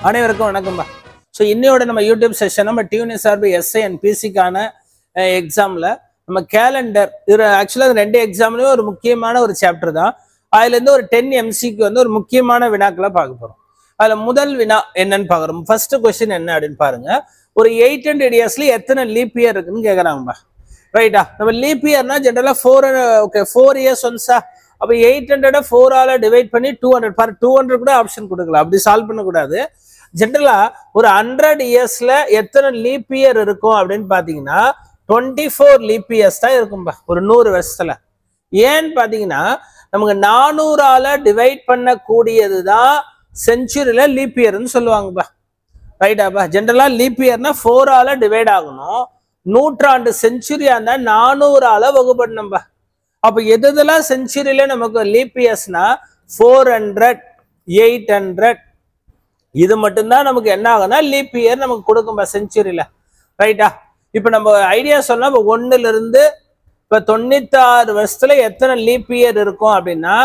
அனைவருக்கும் வணக்கம்பா. ஸோ இன்னையோட நம்ம யூடியூப் செஷன் நம்ம டியூனிஎஸ்ஆர்பி எஸ்ஐ அண்ட் பிசிக்கான எக்ஸாமில் நம்ம கேலண்டர் இது ஆக்சுவலாக ரெண்டு எக்ஸாம்லேயும் ஒரு முக்கியமான ஒரு சாப்டர் தான். அதுலேருந்து ஒரு 10 MCக்கு வந்து ஒரு முக்கியமான வினாக்களை பார்க்க போகிறோம். அதில் முதல் வினா என்னன்னு பார்க்குறோம். ஃபர்ஸ்ட் கொஸ்டின் என்ன அப்படின்னு பாருங்க. ஒரு 800 இயர்ஸ்ல எத்தனை லீப் இயர் இருக்குன்னு கேட்குறாங்கப்பா. ரைட்டா? நம்ம லீப் இயர்னா ஜென்ரலாக 4 இயர்ஸ் ஒன்ஸா. அப்போ 800 4ஆல டிவைட் பண்ணி 200 ஃபார் 200 கூட ஆப்ஷன் கொடுக்கலாம். அப்படி சால்வ் பண்ணக்கூடாது. ஜென்ரலா ஒரு 100 இயர்ஸ்ல எத்தனை லீப் இயர் இருக்கும் அப்படின்னு பாத்தீங்கன்னா 24 லீப் இயர்ஸ் தான் இருக்கும்பா ஒரு 100 வருஷத்துல. ஏன்னு பாத்தீங்கன்னா நமக்கு 400ஆல டிவைட் பண்ணக்கூடியது தான் செஞ்சுரியில லீப் இயர்னு சொல்லுவாங்கப்பா. ரைட்டாப்பா? ஜென்ரலா லீப் இயர்னா 4ஆல டிவைட் ஆகணும். நூற்றாண்டு செஞ்சுரியா இருந்தா 400ஆல வகுப்படணும்பா. அப்ப எதெல்லாம் செஞ்சுரியில நமக்கு லீப் இயர்ஸ்னா 400 800 இது மட்டும்தான் நமக்கு என்ன ஆகும்னா லீப் இயர் நமக்கு கொடுக்கும்பா செஞ்சுரியில. ரைட்டா? இப்ப நம்ம ஐடியா சொன்னா இப்போ 1ல இருந்து இப்ப 96 வருஷத்துல எத்தனை லீப் இயர் இருக்கும் அப்படின்னா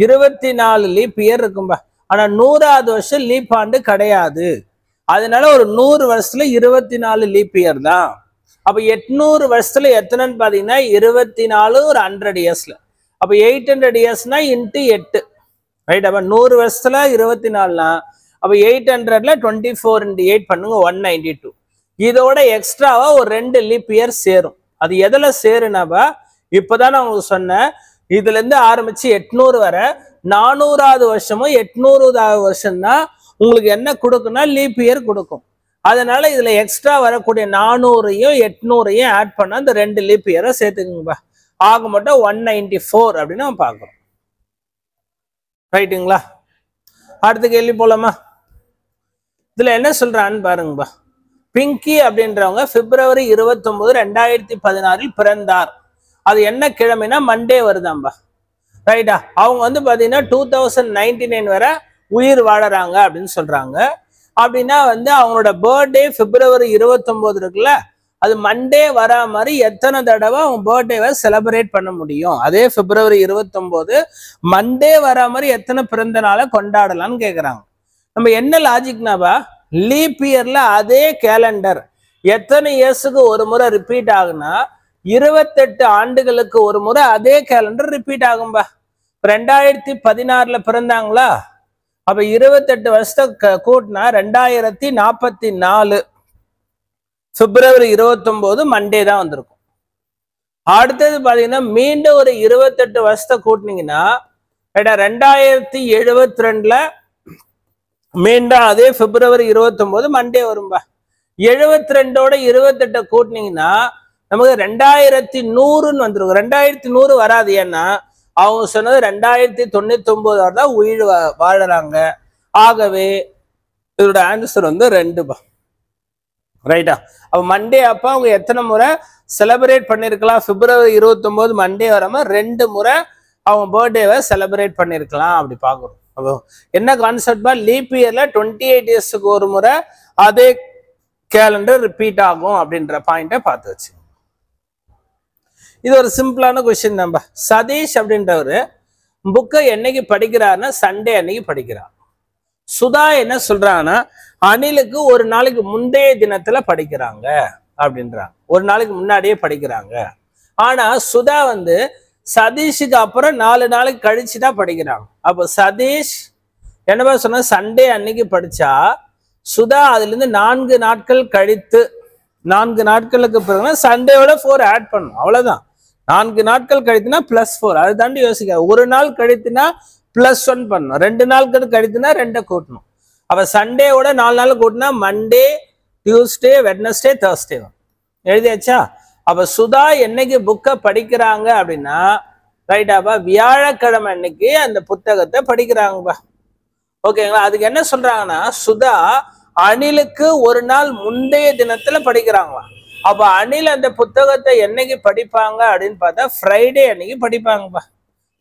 24 லீப் இயர் இருக்கும்பா. ஆனா 100வது வருஷம் லீப் ஆண்டு கிடையாது. அதனால ஒரு 100 வருஷத்துல 24 லீப் இயர் தான். அப்ப 800 வருஷத்துல எத்தனைன்னு பாத்தீங்கன்னா 24 ஒரு 100 இயர்ஸ்ல. அப்ப 800 இயர்ஸ்னா இன்ட்டு 8. ரைட்? அப்ப 100 வருஷத்துல 24னா அப்ப 800ல 24 × 8 பண்ணுங்க 192. இதோட எக்ஸ்ட்ராவா ஒரு 2 லீப் இயர் சேரும். அது எதுல சேருனாப்பா இப்பதான் நான் உங்களுக்கு சொன்னேன். இதுல இருந்து ஆரம்பிச்சு 800 வர 400வது வருஷமும் 800வது வருஷம் தான் உங்களுக்கு என்ன கொடுக்குன்னா லீப் இயர் கொடுக்கும். அதனால இதுல எக்ஸ்ட்ரா வரக்கூடிய 400ஐயும் 800ஐயும் ஆட் பண்ண அந்த 2 லீப் இயரை சேர்த்துக்குங்கப்பா. ஆக மட்டும் 194 அப்படின்னு நம்ம பார்க்கிறோம். ரைட்டுங்களா? அடுத்த கேள்வி போலாமா? இதுல என்ன சொல்றான்னு பாருங்கப்பா. பிங்கி அப்படின்றவங்க பிப்ரவரி 29 2016 பிறந்தார். அது என்ன கிழமைனா மண்டே வருதாம்பா. ரைட்டா? அவங்க வந்து பாத்தீங்கன்னா 2099 வரை உயிர் வாழறாங்க அப்படின்னு சொல்றாங்க. அப்படின்னா வந்து அவங்களோட பர்த்டே பிப்ரவரி 29 இருக்குல்ல, அது மண்டே வரா மாதிரி எத்தனை தடவை அவங்க பர்த்டேவை செலிப்ரேட் பண்ண முடியும்? அதே பிப்ரவரி 29 மண்டே வரா மாதிரி எத்தனை பிறந்த நாளை கொண்டாடலாம்னு கேட்குறாங்க. நம்ம என்ன லாஜிக்னாப்பா, லீப் இயர்ல அதே கேலண்டர் எத்தனை இயர்ஸுக்கு ஒரு முறை ரிப்பீட் ஆகுனா 28 ஆண்டுகளுக்கு ஒரு முறை அதே கேலண்டர் ரிப்பீட் ஆகும்பா. 2016 பிறந்தாங்களா, அப்ப 28 வருஷத்தை கூட்டினா 2044 பிப்ரவரி 29 மண்டே தான் வந்திருக்கும். அடுத்தது பாத்தீங்கன்னா மீண்டும் ஒரு 28 வருஷத்தை கூட்டினீங்கன்னா 2072ல மீண்டும் அதே பிப்ரவரி 29 மண்டே வரும்பா. 72ஓட 28 கூட்டினீங்கன்னா நமக்கு 2100ன்னு வந்துருக்கும். 2100 வராது. ஏன்னா அவங்க சொன்னது 2099 தான் உயிர் வாழறாங்க. ஆகவே இதோட ஆன்சர் வந்து 2பா. ரைட்டா? அப்ப மண்டே அப்ப அவங்க எத்தனை முறை செலிப்ரேட் பண்ணிருக்கலாம்? பிப்ரவரி 29 மண்டே வராம 2 முறை அவங்க பர்த்டேவை செலிப்ரேட் பண்ணிருக்கலாம். அப்படி பாக்குறோம். அப்போ என்ன கான்செப்ட்பா, லீப் இயர்ல 28 இயர்ஸுக்கு ஒரு முறை அதே கேலண்டர் ரிப்பீட் ஆகும் அப்படின்ற பாயிண்ட பார்த்து வச்சு. இது ஒரு சிம்பிளான கொஸ்டின் தான்பா. சதீஷ் அப்படின்றவரு புக்கை என்னைக்கு படிக்கிறாருன்னா சண்டே அன்னைக்கு படிக்கிறார். சுதா என்ன சொல்றாங்கன்னா அனிலுக்கு ஒரு நாளைக்கு முந்தைய தினத்துல படிக்கிறாங்க அப்படின்றாங்க. ஒரு நாளைக்கு முன்னாடியே படிக்கிறாங்க. ஆனா சுதா வந்து சதீஷுக்கு அப்புறம் 4 நாளைக்கு கழிச்சுதான் படிக்கிறாங்க. அப்போ சதீஷ் என்னப்பா சொன்னா சண்டே அன்னைக்கு படிச்சா சுதா அதுல இருந்து 4 நாட்கள் கழித்து 4 நாட்களுக்கு பிறகு சண்டேவோட 4 ஆட் பண்ணும். அவ்வளவுதான். 4 நாட்கள் கழித்துனா +4. அது தாண்டி யோசிக்க. ஒரு நாள் கழித்துனா +1 பண்ணணும். 2 நாள் கழித்துனா 2 கூட்டணும். அப்ப சண்டேவோட 4 நாள் கூட்டினா மண்டே, டியூஸ்டே, வெட்னஸ்டே, தர்ஸ்டே எழுதியாச்சா? அப்ப சுதா என்னைக்கு புக்கை படிக்கிறாங்க அப்படின்னா ரைட்டாப்பா வியாழக்கிழமை அன்னைக்கு அந்த புத்தகத்தை படிக்கிறாங்கப்பா. ஓகேங்களா? அதுக்கு என்ன சொல்றாங்கன்னா சுதா அனிலுக்கு ஒரு நாள் முந்தைய தினத்துல படிக்கிறாங்களாம். அப்ப அனில் அந்த புத்தகத்தை என்னைக்கு படிப்பாங்க அப்படின்னு பார்த்தா ஃப்ரைடே அன்னைக்கு படிப்பாங்கப்பா.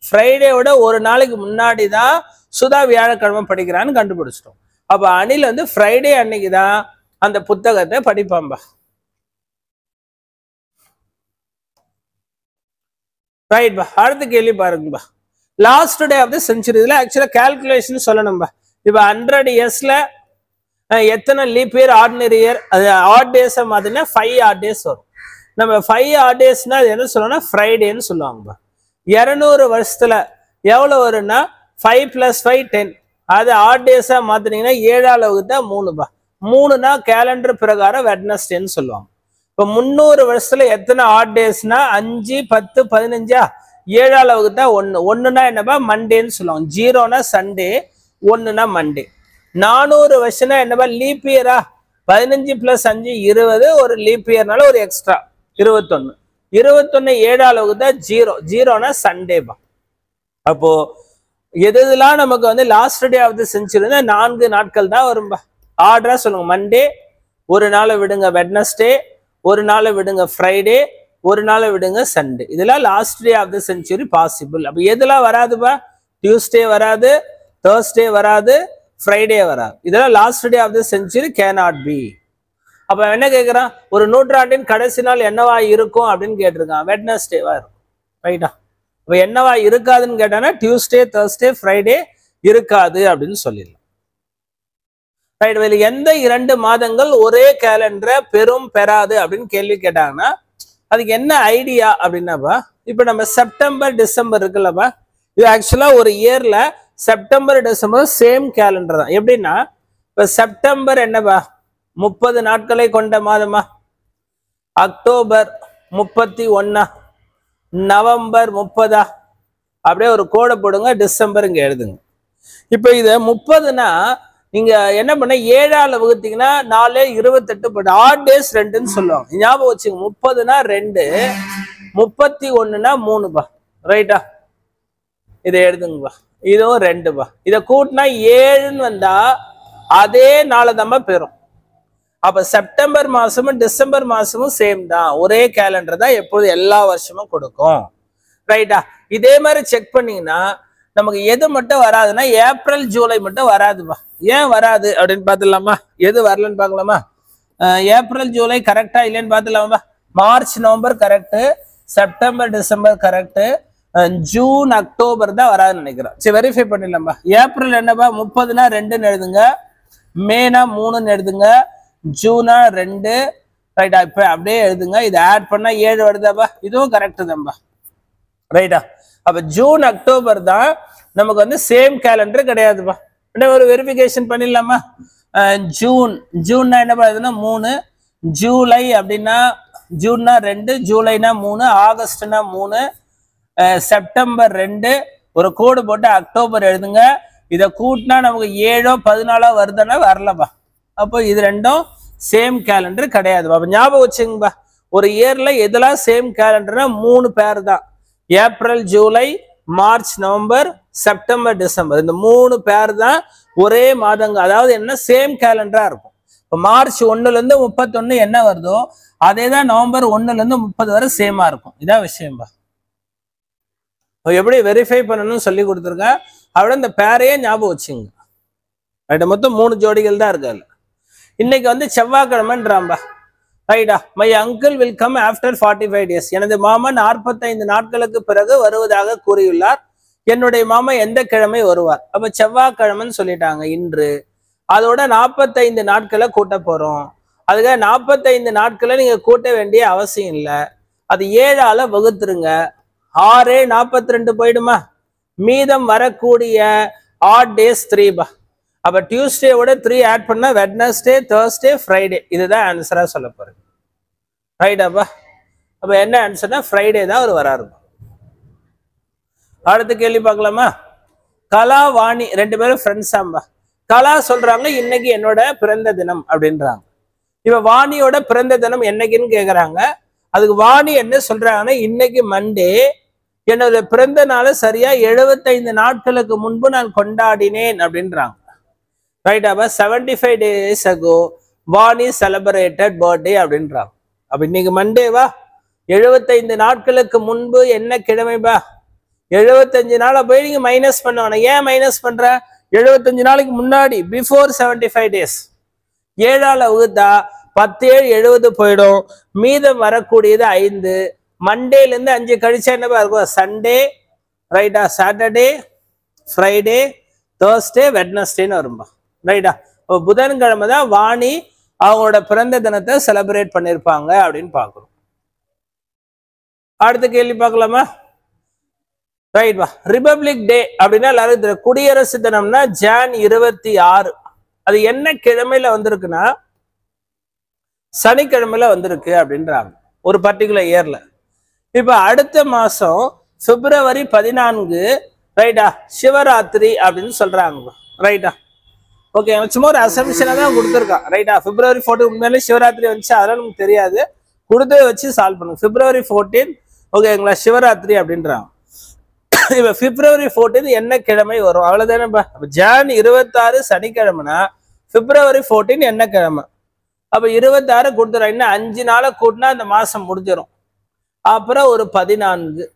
ஃப்ரைடேவோட ஒரு நாளைக்கு முன்னாடி தான் சுதா வியாழக்கிழமை படிக்கிறான்னு கண்டுபிடிச்சிட்டோம். அப்ப அனில் வந்து ஃப்ரைடே அன்னைக்கு தான் அந்த புத்தகத்தை படிப்பாம்பா. ரைட் பா. அடுத்த கேள்வி பாருங்கப்பா. Last day of the century. இதுல ஆக்சுவலா கால்குலேஷன் சொல்லணும்பா. இப்ப 100 இயர்ஸ்ல எத்தனை லீப் இயர் ஆர்டினரி இயர் அது ஆட் டேஸை மாத்தினா 5 ஆட் டேஸ் வரும். நம்ம 5 ஆட் டேஸ்னா அது என்ன சொல்லணும்னா ஃப்ரைடேன்னு சொல்லுவாங்க. 200 வருஷத்துல எவ்வளவு வரும்னா 5 + 5 10. அது ஆட் டேஸா மாத்தினீங்கன்னா 7ஆல் வகுத்தா 3 3னா கேலண்டர் பிரகாரம் வெட்னஸ்டேன்னு சொல்லுவாங்க. இப்போ 300 வருஷத்துல எத்தனை ஆட் டேஸ்னா 5 10 15 7ஆல் வகுத்தா 1 1னா என்னப்பா மண்டேன்னு சொல்லுவாங்க. 0னா சண்டே 1னா மண்டே. 400 வருஷம்னா என்னப்பா லீப் இயரா 15 + 5 20 ஒரு லீப் இயர்னால ஒரு எக்ஸ்ட்ரா 21 21 7ஆல் வகுத்தா 0 0னா சண்டேபா. அப்போ எதுலாம் நமக்கு வந்து last day of the century 4 நாட்கள் தான் வரும்பா. ஆர்டரா சொல்லுங்க. மண்டே ஒரு நாளை விடுங்க, வெட்னஸ்டே ஒரு நாளை விடுங்க, ஃப்ரைடே ஒரு நாளை விடுங்க, சண்டே. இதெல்லாம் last day of the century possible. அப்ப எதெல்லாம் வராதுப்பா? டியூஸ்டே வராது, தேர்ஸ்டே வராது, ஃப்ரைடே வராது. இதெல்லாம் last day of the century cannot be. அப்ப என்ன கேட்கிறான்? ஒரு நூற்றாண்டின் கடைசி நாள் என்னவா இருக்கும் அப்படின்னு கேட்டிருக்கான். வெட்னஸ்டேவா இருக்கும். ரைட்டா? இப்ப என்னவா இருக்காதுன்னு கேட்டானா டியூஸ்டே தேர்ஸ்டே ஃப்ரைடே இருக்காது அப்படின்னு சொல்லிடலாம். ரைட். எந்த 2 மாதங்கள் ஒரே கேலண்டரை பெரும் பெறாது அப்படின்னு கேள்வி கேட்டாங்கன்னா அதுக்கு என்ன ஐடியா அப்படின்னாப்பா, இப்ப நம்ம செப்டம்பர் டிசம்பர் இருக்குல்லப்பா, இது ஆக்சுவலா ஒரு இயர்ல செப்டம்பர் டிசம்பர் சேம் கேலண்டர் தான். எப்படின்னா இப்ப செப்டம்பர் என்னப்பா 30 நாட்களை கொண்ட மாதமா, அக்டோபர் 31, நவம்பர் 30, அப்படியே ஒரு கோடை போடுங்க, டிசம்பர் இங்க எழுதுங்க. இப்ப இது 30னா நீங்க என்ன பண்ண 7ஆல் வகுத்தீங்கன்னா 4 28 போட்டு ஆட் டேஸ் 2ன்னு சொல்லுவாங்க. ஞாபகம் வச்சுங்க. 30னா 2, 31னா 3பா. ரைட்டா? இதை எழுதுங்கப்பா. இதுவும் 2பா. இதை கூட்டினா 7ன்னு வந்தா அதே நாளதமா பெறும். அப்ப செப்டம்பர் மாசமும் டிசம்பர் மாசமும் சேம் தான், ஒரே கேலண்டர் தான் எப்போது எல்லா வருஷமும் கொடுக்கும். ரைட்டா? இதே மாதிரி செக் பண்ணீங்கன்னா நமக்கு எது மட்டும் வராதுன்னா ஏப்ரல் ஜூலை மட்டும் வராதுப்பா. ஏன் வராது அப்படின்னு பார்த்துடலாமா? எது வரலன்னு பார்க்கலாமா? ஏப்ரல் ஜூலை கரெக்டா இல்லைன்னு பார்த்துலாமா? March November correct, September December correct, June October தான் வராதுன்னு நினைக்கிறேன். சரி, வெரிஃபை பண்ணிடலாமா? ஏப்ரல் என்னப்பா 30னா 2ன்னு எழுதுங்க, மேனா 3ன்னு எழுதுங்க, ஜூனா 2. ரைட்டா? இப்ப அப்படியே எழுதுங்க. இதை ஆட் பண்ணா 7 வருதாப்பா. இதுவும் கரெக்டு தான்பா. ரைட்டா? அப்ப ஜூன் அக்டோபர் தான் நமக்கு வந்து சேம் கேலண்டர் கிடையாதுப்பா. ஒரு வெரிஃபிகேஷன் பண்ணிடலாமா? ஜூன்னா என்ன பண்ணுதுன்னா 3, ஜூலை அப்படின்னா ஜூன்னா 2, ஜூலைனா 3, ஆகஸ்ட்னா 3, செப்டம்பர் 2, ஒரு கோடு போட்டு அக்டோபர் எழுதுங்க. இதை கூட்டினா நமக்கு 7 14 வருதுன்னா வரலப்பா. அப்போ இது ரெண்டும் சேம் கேலண்டர் கிடையாதுப்பா. அப்ப ஞாபகம் வச்சுங்கப்பா, ஒரு இயர்ல எதெல்லாம் சேம் கேலண்டர்னா 3 பேர் தான். April July March November September December, இந்த 3 பேர் தான் ஒரே மாதங்க. அதாவது என்ன சேம் கேலண்டரா இருக்கும். இப்போ மார்ச் 1ல இருந்து 31 என்ன வருதோ அதே தான் நவம்பர் 1ல இருந்து 30 வரை சேமா இருக்கும். இதான் விஷயம்பா. எப்படி வெரிஃபை பண்ணணும்னு சொல்லி கொடுத்துருக்கேன். அப்படியே இந்த பேரையே ஞாபகம் வச்சுங்க. ரைட்டா? மொத்தம் 3 ஜோடிகள் தான் இருக்காது. இன்னைக்கு வந்து செவ்வாய்க்கிழமைன்றாம்பா. ரைட்டா? My uncle will come after 45 days. எனது மாமா 45 நாட்களுக்கு பிறகு வருவதாக கூறியுள்ளார். என்னுடைய மாமா எந்த கிழமை வருவார்? அப்ப செவ்வாய்க்கிழமைன்னு சொல்லிட்டாங்க இன்று. அதோட 45 நாட்களை கூட்ட போறோம். அதுக்காக 45 நாட்களை நீங்க கூட்ட வேண்டிய அவசியம் இல்லை. அது 7ஆல வகுத்துருங்க. 6 42 போயிடுமா? மீதம் வரக்கூடிய ஆட் டேஸ் 3பா. அப்ப டியூஸ்டேவோட 3 ஆட் பண்ணா வெட்னஸ்டே தேர்ஸ்டே ஃப்ரைடே. இதுதான் ஆன்சரா சொல்ல போறேன். ரைட்டாப்பா? அப்ப என்ன ஆன்சர்னா ஃப்ரைடே தான் அவர் வராரு. அடுத்த கேள்வி பார்க்கலாமா? கலா வாணி 2 பேரும் ஃப்ரெண்ட்ஸ் ஆம்பா. கலா சொல்றாங்க இன்னைக்கு என்னோட பிறந்த தினம் அப்படின்றாங்க. இவ வாணியோட பிறந்த தினம் என்னைக்குன்னு கேக்குறாங்க. அதுக்கு வாணி என்ன சொல்றாங்கன்னா இன்னைக்கு மண்டே, என்னோட பிறந்த நாளை சரியா 75 நாட்களுக்கு முன்பு நான் கொண்டாடினேன் அப்படின்றாங்க. ரைட்டாப்பா? 75 days ago Vani celebrated birthday அப்படின்றாங்க. அப்ப இன்னைக்கு மண்டேவா? 75 நாட்களுக்கு முன்பு என்ன கிழமைபா? 75 நாளை போய் நீங்க மைனஸ் பண்ணுவாங்க. ஏன் மைனஸ் பண்ற? 75 நாளைக்கு முன்னாடி, பிஃபோர் 75 days. 7ஆல வகுத்தா 10 7 70 போயிடும். மீதம் வரக்கூடியது 5. மண்டேல இருந்து 5 கழிச்சா என்னப்பா இருக்கும்? சண்டே. ரைட்டா? சாட்டர்டே, ஃப்ரைடே, தேர்ஸ்டே, வெட்னஸ்டேன்னு வரும்பா. ரைட்டா? புதன்கிழமை தான் வாணி அவங்களோட பிறந்த தினத்தை செலிப்ரேட் பண்ணிருப்பாங்க அப்படின்னு பாக்குறோம். அடுத்த கேள்வி பார்க்கலாமா? ரைட் வா. ரிபப்ளிக் டே அப்படின்னா எல்லாரும் தெரியும். குடியரசு தினம்னா ஜான் 26. அது என்ன கிழமையில வந்திருக்குன்னா சனிக்கிழமையில வந்திருக்கு அப்படின்றாங்க ஒரு பர்டிகுலர் இயர்ல. இப்ப அடுத்த மாசம் பிப்ரவரி 14 ரைட்டா சிவராத்திரி அப்படின்னு சொல்றாங்க. ரைட்டா ஓகே, சும்மா ஒரு அசம்ஷனா தான் கொடுத்துருக்கான். ரைட்டா பிப்ரவரி 14 உண்மையிலே சிவராத்திரி வந்துச்சு, அதெல்லாம் நமக்கு தெரியாது, கொடுத்து வச்சு சால்வ் பண்ணுங்க. பிப்ரவரி 14 ஓகேங்களா சிவராத்திரி அப்படின்றாங்க. இப்ப பிப்ரவரி 14 என்ன கிழமை வரும்? அவ்வளவுதானே. ஜான் 26 சனிக்கிழமைனா பிப்ரவரி 14 என்ன கிழமை? அப்ப 26 கொடுத்துறோம். இன்னும் 5 நாளை கூட்டினா அந்த மாசம் முடிஞ்சிடும். அப்புறம் ஒரு 14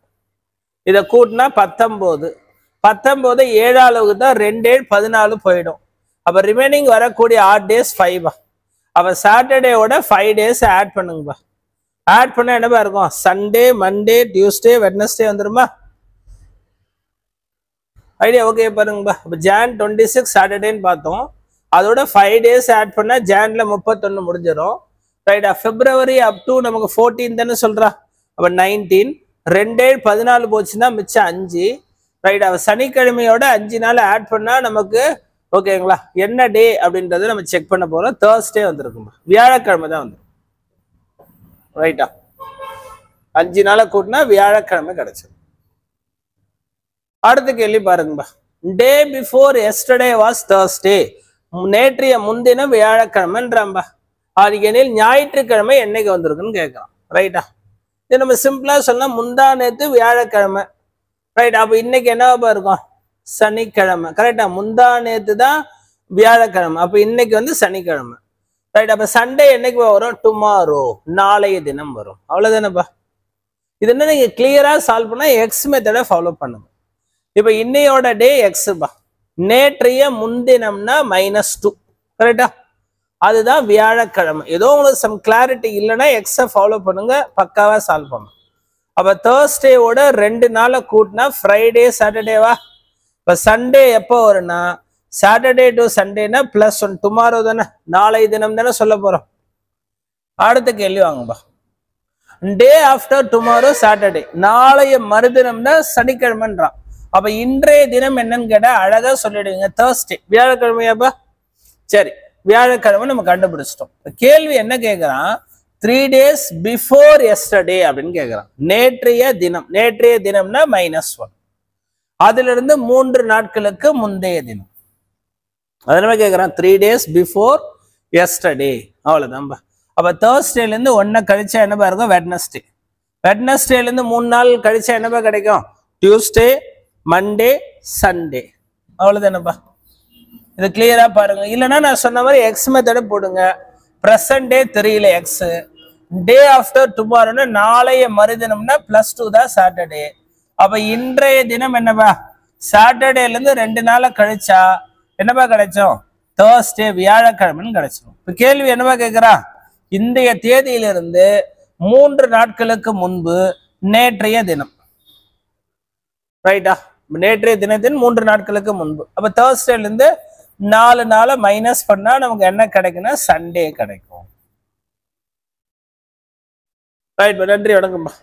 இதை கூட்டினா 19. 19 7 அளவுக்கு தான் 2 7 14 போயிடும். அப்ப ரிமைனிங் வரக்கூடிய 8 days 5. அப்ப சாட்டர்டேவோட 5 days ஆட் பண்ணுங்கப்பா. ஆட் பண்ண என்னப்பா இருக்கும்? சண்டே, மண்டே, டியூஸ்டே, வெட்னஸ்டே வந்துருமா? ஐடியா ஓகே பாருங்கப்பா. இப்போ ஜான் 26 சாட்டர்டேன்னு பார்த்தோம். அதோட 5 days ஆட் பண்ணா ஜான்ல 31 முடிஞ்சிடும். ரைட்டா பிப்ரவரி அப் டு நமக்கு 14 தானே சொல்றா. அப்ப 19 2 7 14 போச்சுன்னா மிச்சம் 5. ரைட். அவ சனிக்கிழமையோட 5 நாள் ஆட் பண்ணா நமக்கு ஓகேங்களா என்ன டே அப்படின்றத நம்ம செக் பண்ண போறோம். தேர்ஸ்டே வந்திருக்குமா, வியாழக்கிழமை தான் வந்துடும். ரைட்டா 5 நாளை கூட்டினா வியாழக்கிழமை கிடைச்சிடும். அடுத்த கேள்வி பாருங்கப்பா. Day before yesterday was Thursday. நேற்றைய முன்தினம் வியாழக்கிழமைன்றாம்பா. அது எனில் ஞாயிற்றுக்கிழமை என்னைக்கு வந்திருக்குன்னு கேட்கலாம். ரைட்டா இது நம்ம சிம்பிளா சொன்னா முந்தா நேத்து வியாழக்கிழமை. ரைட். அப்ப இன்னைக்கு என்னவா இருக்கும்? சனிக்கிழமை. கரெக்டா முந்தா நேத்து தான் வியாழக்கிழமை, அப்ப இன்னைக்கு வந்து சனிக்கிழமை. ரைட். அப்ப சண்டே என்னைக்கு வரும்? டுமாரோ, நாளைய தினம் வரும். அவ்வளவுதானப்பா. இது என்ன நீங்க கிளியரா சால்வ் பண்ணா எக்ஸ் மெத்தடை ஃபாலோ பண்ணுங்க. இப்ப இன்னையோட டே எக்ஸ்பா, நேற்றைய முன்தினம்னா -2. கரெக்டா அதுதான் வியாழக்கிழமை. ஏதோ உங்களுக்கு சம் கிளாரிட்டி இல்லைன்னா எக்ஸை ஃபாலோ பண்ணுங்க, பக்காவா சால்வ் பண்ணுங்க. அப்ப தேர்ஸ்டேவோட 2 நாளை கூட்டினா ஃப்ரைடே சாட்டர்டேவா. இப்ப சண்டே எப்போ வரும்னா சாட்டர்டே டு சண்டேனா +1 டுமாரோ தானே, நாளை தினம் தானே சொல்ல போறோம். அடுத்த கேள்வி வாங்கப்பா. டே ஆஃப்டர் டுமாரோ சாட்டர்டே, நாளைய மறுதினம் தான் சனிக்கிழமைன்றான். அப்ப இன்றைய தினம் என்னன்னு கேட்டா அழகா சொல்லிடுவீங்க தேர்ஸ்டே. வியாழக்கிழமையாப்பா. சரி, வியாழக்கிழமை நம்ம கண்டுபிடிச்சிட்டோம். கேள்வி என்ன கேட்கிறான்? 3 days பிஃபோர் எஸ்டர்டே அப்படின்னு கேட்கிறான். நேற்றைய தினம். நேற்றைய தினம்னா -1. அதுல இருந்து 3 நாட்களுக்கு முந்தைய தினம். அதனால கேட்கிறான் 3 days பிஃபோர் எஸ்டர்டே. அவ்வளவுதான்பா. அப்ப தேர்ஸ்டேல இருந்து 1 கழிச்சா என்னப்பா இருக்கும்? வெட்னஸ்டே. வெட்னஸ்டேல இருந்து 3 நாள் கழிச்சா என்னப்பா கிடைக்கும்? Tuesday, Monday, Sunday. அவ்வளவுதானப்பா. இது கிளியரா பாருங்க. இல்லைன்னா நான் சொன்ன மாதிரி எக்ஸ் மெத்தட போடுங்க. பிரசன்ட் டே தெரியல எக்ஸ். டே ஆஃப்டர் டுமாரோன்னா நாளைய மறுதினம்னா +2 தான் சாட்டர்டே. அப்ப இன்றைய தினம் என்னப்பா? சாட்டர்டேல இருந்து 2 நாளை கழிச்சா என்னப்பா கிடைச்சோம்? தேர்ஸ்டே, வியாழக்கிழமைன்னு கிடைச்சிடும். இப்ப கேள்வி என்னப்பா கேட்கிறா? இன்றைய தேதியிலிருந்து 3 நாட்களுக்கு முன்பு நேற்றைய தினம். ரைட்டா நேற்றைய தினத்தின் 3 நாட்களுக்கு முன்பு. அப்ப தேர்ஸ்டேல இருந்து 4 நாளை மைனஸ் பண்ணா நமக்கு என்ன கிடைக்குன்னா சண்டே கிடைக்கும். ரைட். நன்றி, வணக்கம்ப்பா.